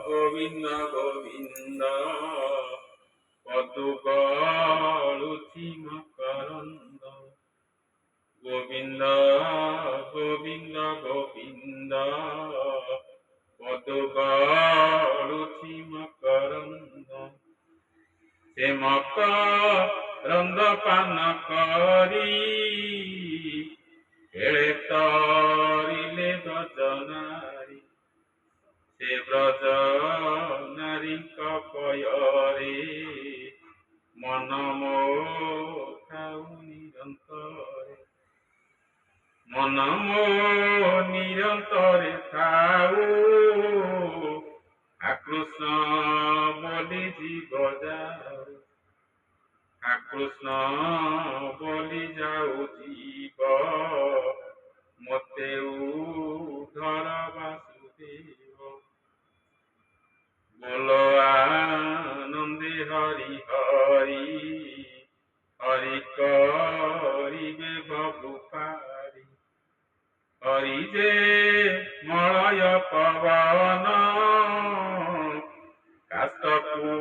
গোবিন্দ গোবিন্দ কত গড়ুছি মকরন্দ গোবিন্দ গোবিন্দ গোবিন্দ কত গড়ুছি মকরন্দ সে মকরন্দ পান করি এড়ে তরিলে ব্রজনারী সে ব্রজ নারীଙ୍କ পୟରେ মন ଥାଉ ନିରନ୍ତରେ ମନ ନିରନ୍ତରେ ଥାଉ ଆକୃଷ୍ଣ ବୋଲି ଜୀବ ଯାଉ ଆକୃଷ୍ଣ ବୋଲି ଯାଉ ଜୀବ ମୋତେ ଉଦ୍ଧର ବାସୁଦେବ ବୋଲ ଆନନ୍ଦେ ହରି ହରି হরি করিবে ভবু পারি হরি যে মলয় পবন কাষ্টକୁ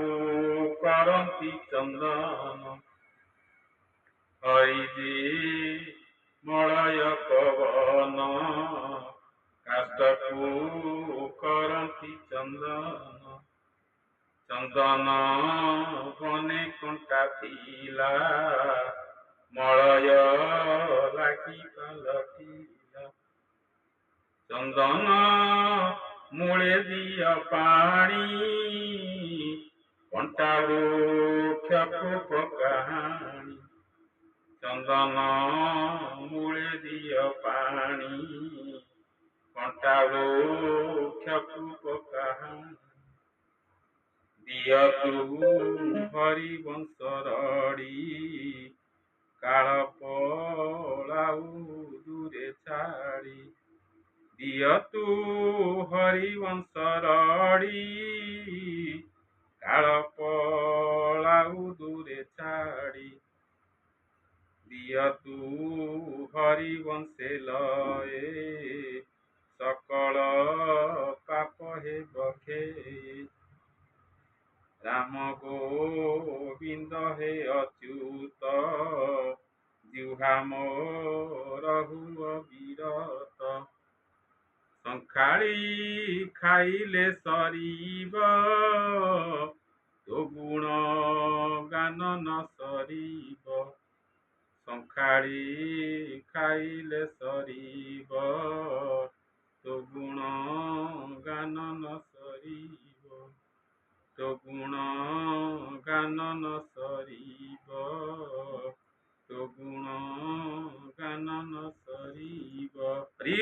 କରନ୍ତି ଚନ୍ଦନ হরি যে মলয় পবନ কাষ্টକୁ କରନ୍ତି ଚନ୍ଦନ ଚନ୍ଦନ ବନେ କଣ୍ଟା ଥିଲା ମଳୟ ଲାଗି ପାଲଟିଲା ଚନ୍ଦନ ମୂଳେ ଦିଅ ପାଣି କଣ୍ଟା ବୃକ୍ଷକୁ ପକାଣି ଚନ୍ଦନ ମୂଳେ ଦିଅ ପାଣି କଣ୍ଟା ବୃକ୍ଷକୁ ପକାଣି ଦିଅ ତୁ ହରି ବଂଶରଡ଼ି କାଳ ପଳାଉ ଦୂରେ ଛାଡ଼ି ଦିଅ ତୁ ହରି ବଂଶରଡ଼ି କାଳ ପଳାଉ ଦୂରେ ଛାଡ଼ି ଦିଅ ତୁ ହରି ବଂଶେ ଲଏ ସକଳ ପାପ ହେବ କ୍ଷୟ রাম গোবিন্দ হে অচ্যুত জিহ্বা মোর হুয় বিরত সংখাଳି খাইলে সরিব তো গুণ গান ন সরিব সংখাଳି খাইলে সরিব তো গুণ গান ন সরিব তো গুণ গান ন সরিব তো গুণ গান ন সরিব হরি